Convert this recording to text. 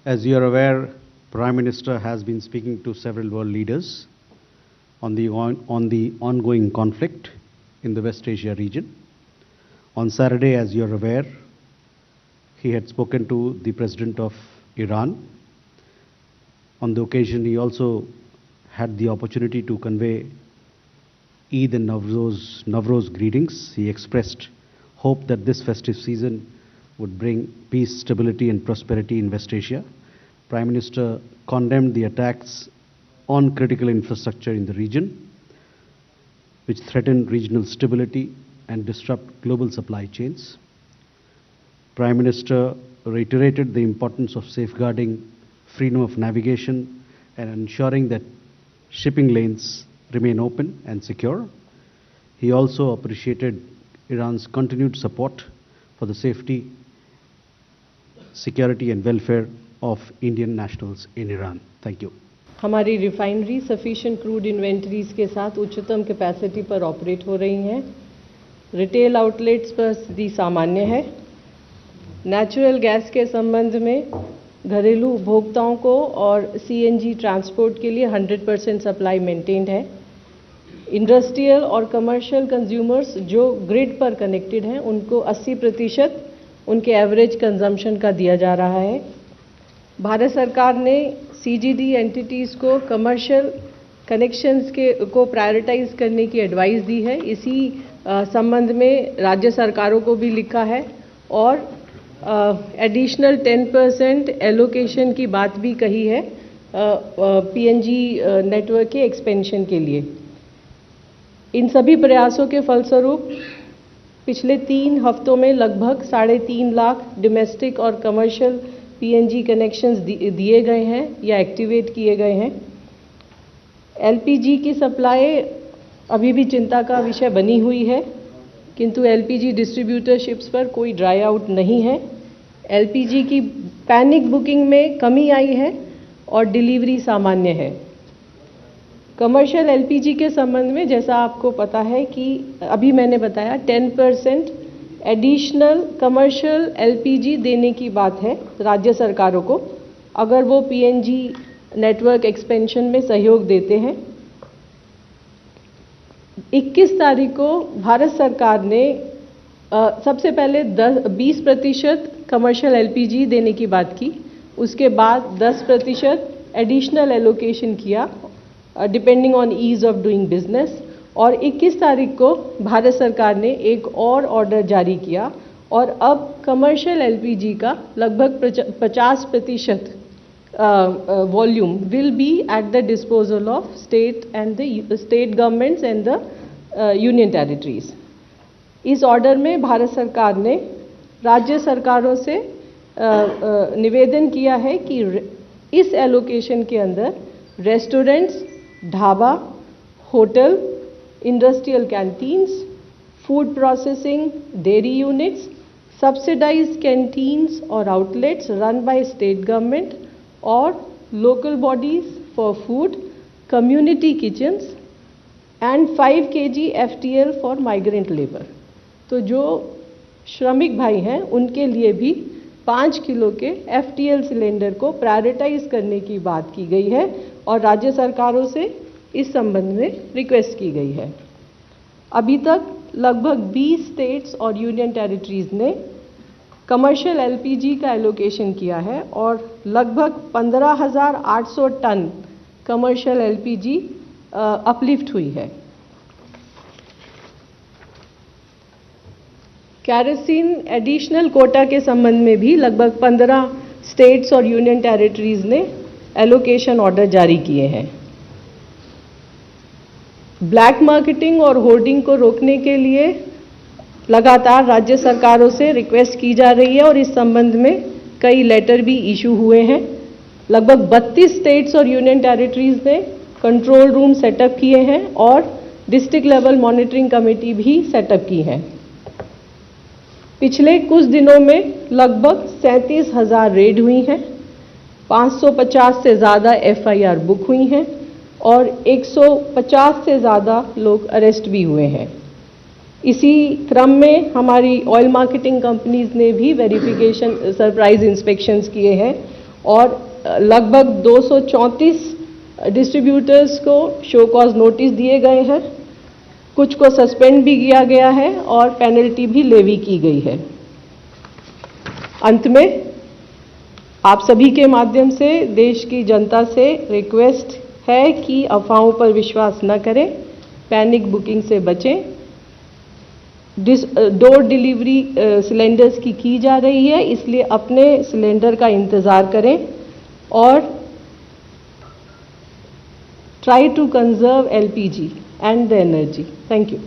As you are aware, Prime Minister has been speaking to several world leaders on the ongoing conflict in the West Asia region. On Saturday, as you are aware, he had spoken to the President of Iran. On the occasion, he also had the opportunity to convey Eid and Navroz greetings. He expressed hope that this festive season would bring peace, stability and prosperity in West Asia. Prime Minister condemned the attacks on critical infrastructure in the region, which threaten regional stability and disrupt global supply chains. Prime Minister reiterated the importance of safeguarding freedom of navigation and ensuring that shipping lanes remain open and secure. He also appreciated Iran's continued support for the safety, security and welfare of Indian nationals in Iran. Thank you. हमारी refinery sufficient crude inventories के साथ उच्चतम capacity पर operate हो रही हैं। Retail outlets पर स्थिति सामान्य है। नेचुरल गैस के संबंध में घरेलू उपभोक्ताओं को और सीएनजी ट्रांसपोर्ट के लिए 100% सप्लाई मेंटेन्ड है। इंडस्ट्रियल और कमर्शियल कंज्यूमर्स जो ग्रिड पर कनेक्टेड हैं उनको 80% उनके एवरेज कंजम्पशन का दिया जा रहा है। भारत सरकार ने सीजीडी एंटिटीज़ को कमर्शियल कनेक्शंस को प्रायोरिटाइज करने की एडवाइस दी है। इसी संबंध में राज्य सरकारों को भी लिखा है और एडिशनल 10% एलोकेशन की बात भी कही है पीएनजी नेटवर्क के एक्सपेंशन के लिए। इन सभी प्रयासों के फलस्वरूप पिछले 3 हफ्तों में लगभग 3.5 लाख डोमेस्टिक और कमर्शियल पीएनजी कनेक्शंस दिए गए हैं या एक्टिवेट किए गए हैं। एलपीजी की सप्लाई अभी भी चिंता का विषय बनी हुई है, किंतु एलपीजी डिस्ट्रीब्यूटरशिप्स पर कोई ड्राई आउट नहीं है। एलपीजी की पैनिक बुकिंग में कमी आई है और डिलीवरी सामान्य है। कमर्शियल एलपीजी के संबंध में जैसा आपको पता है कि अभी मैंने बताया 10% एडिशनल कमर्शियल एलपीजी देने की बात है राज्य सरकारों को, अगर वो पीएनजी नेटवर्क एक्सपेंशन में सहयोग देते हैं। 21 तारीख को भारत सरकार ने सबसे पहले 20% कमर्शियल एलपीजी देने की बात की, उसके बाद 10% एडिशनल एलोकेशन किया depending on ease of doing business. और 21 तारीख को भारत सरकार ने एक और ऑर्डर जारी किया और अब कमर्शियल एलपीजी का लगभग 50% volume will be at the disposal of state governments and the union territories. इस ऑर्डर में भारत सरकार ने राज्य सरकारों से निवेदन किया है कि इस एलोकेशन के अंदर restaurants, dhaba, hotel, industrial canteens, food processing, dairy units, subsidised canteens और outlets run by state government और local bodies for food, community kitchens and 5 kg FTL for migrant labour. तो जो श्रमिक भाई हैं उनके लिए भी 5 किलो के FTL सिलेंडर को प्रायोरिटाइज करने की बात की गई है और राज्य सरकारों से इस संबंध में रिक्वेस्ट की गई है। अभी तक लगभग 20 स्टेट्स और यूनियन टेरिटरीज ने कमर्शियल एलपीजी का एलोकेशन किया है और लगभग 15,800 टन कमर्शियल एलपीजी अपलिफ्ट हुई है। कैरोसिन एडिशनल कोटा के संबंध में भी लगभग 15 स्टेट्स और यूनियन टेरिटरीज ने एलोकेशन ऑर्डर जारी किए हैं। ब्लैक मार्केटिंग और होर्डिंग को रोकने के लिए लगातार राज्य सरकारों से रिक्वेस्ट की जा रही है और इस संबंध में कई लेटर भी इशू हुए हैं। लगभग 32 स्टेट्स और यूनियन टेरिटरीज ने कंट्रोल रूम सेटअप किए हैं और डिस्ट्रिक्ट लेवल मॉनिटरिंग कमेटी भी सेटअप की है। पिछले कुछ दिनों में लगभग 37,000 रेड हुई हैं, 550 से ज़्यादा एफआईआर बुक हुई हैं और 150 से ज़्यादा लोग अरेस्ट भी हुए हैं। इसी क्रम में हमारी ऑयल मार्केटिंग कंपनीज ने भी वेरिफिकेशन सरप्राइज इंस्पेक्शंस किए हैं और लगभग 234 डिस्ट्रीब्यूटर्स को शो कॉज नोटिस दिए गए हैं, कुछ को सस्पेंड भी किया गया है और पेनल्टी भी लेवी की गई है। अंत में आप सभी के माध्यम से देश की जनता से रिक्वेस्ट है कि अफवाहों पर विश्वास न करें, पैनिक बुकिंग से बचें। डोर डिलीवरी सिलेंडर्स की जा रही है, इसलिए अपने सिलेंडर का इंतज़ार करें और try to conserve LPG and the energy. Thank you.